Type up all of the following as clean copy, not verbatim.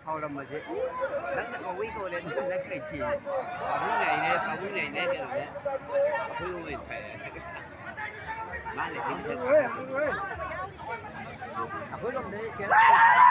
haurammace dan da kawai ko da nan kai ke abun ne ne akwai wai ta malakin ta akwai wanda yake来，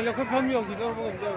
เราขึ้นพร้อมโยกกี่ตัวพวกผมเจอ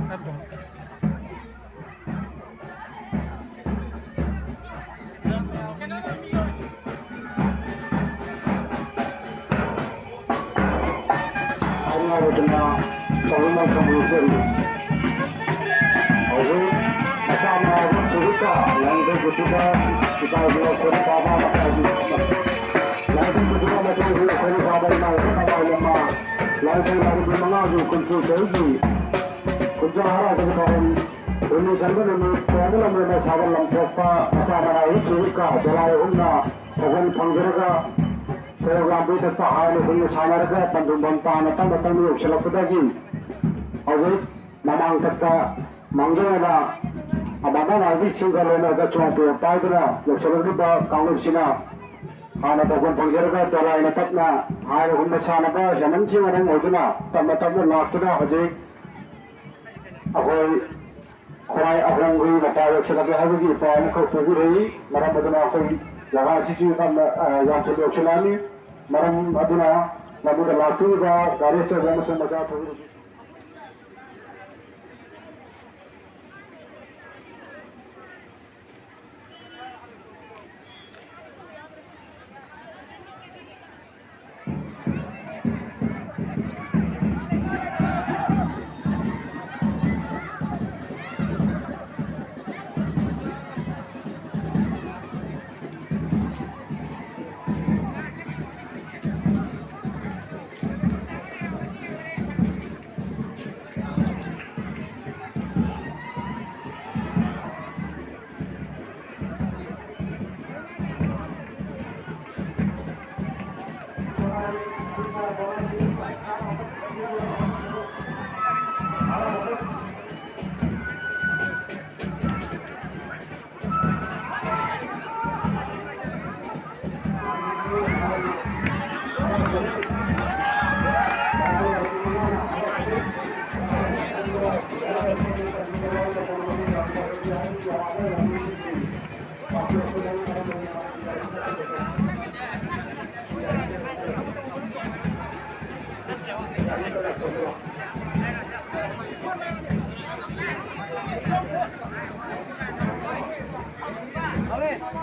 ครับผม Jawara dengan orang ini sambil ini problem mereka sahabat lampupa masalah ini juga jalan umna orang panggilan program itu tak ada ini sahaja penduduk tanah tanah tanah selap lagi. Awal memang kita manggilnya abang lagi singgah lena cuma pai tu lah. Selap ni bah kamu sini. Hana orang panggilan jalan ini tak na. Hari umna sahaja zaman sih orang itu na. Tanah tanah nak tu na aja. Aku Korai ahong ri masalah sekarang hari ini paling kau tujuh hari malam aduna aku jaga sisi kan yang sedang celani malam aduna lalu dah latu dah garis dah macam macam tu.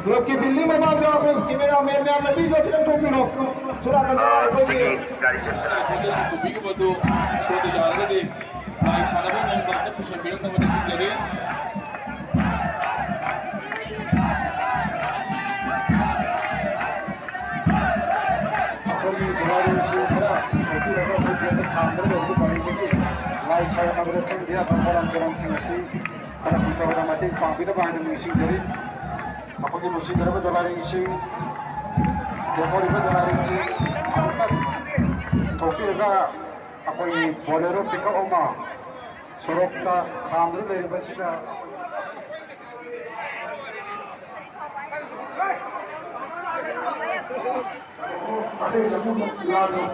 Klub की दिल्ली में बात करो camera man में आपने 20 option तो क्यों सुना कर कोई कुपिंग बदो शोध जा रहे थे भाई सारा भी मन करते पुष्प बिरंग का बने चुप लगे अफरी दरारों से खरा छोटी रकम को कहते काम कर रहे हैं पानी के लाइफ साइड अगर चंग दिया बंगाल चरम सिंह सी खरा पिता वाला मते पापी ना बाहर में सिंह जरी Apakah musim terapa dolar isi, demo ribu dolar isi, angkat, topi juga, apa ini bolero pickup oma, sorok ta, kamera dari bersihnya. Ada semua lalu.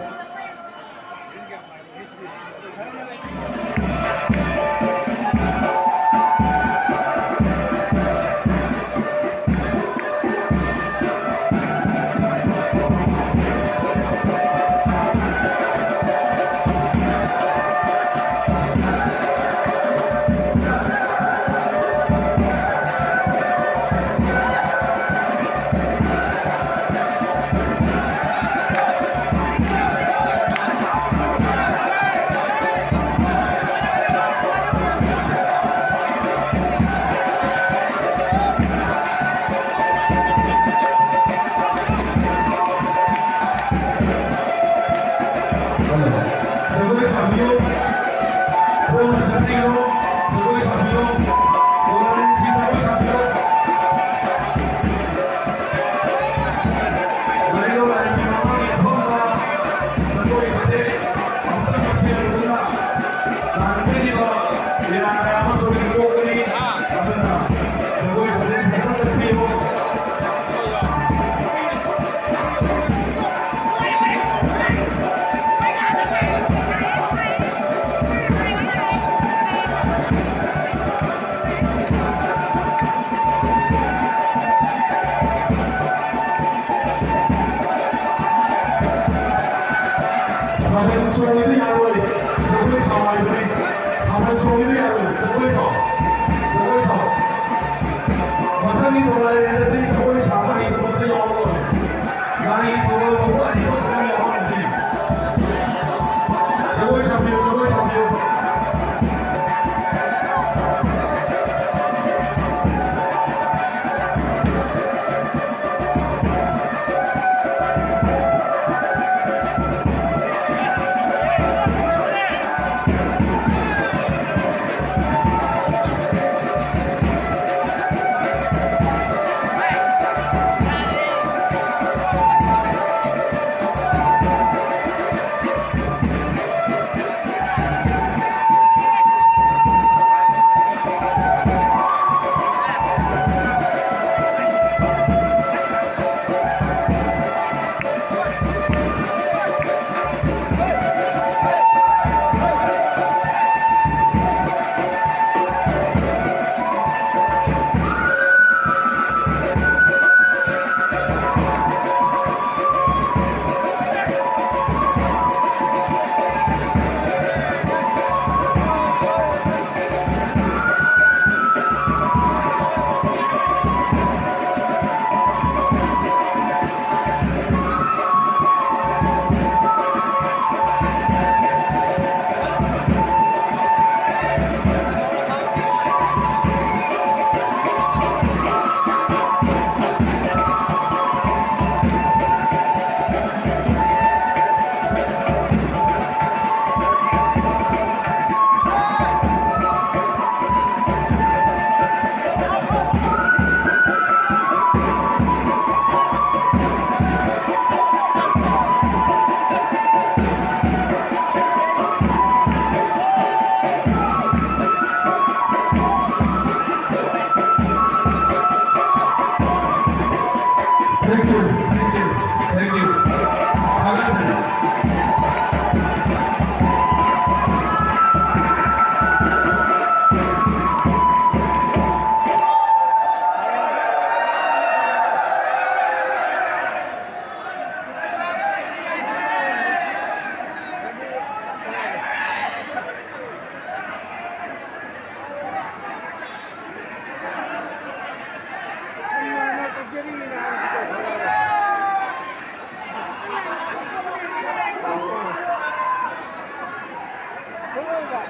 ꯂꯧꯔꯣꯏꯕ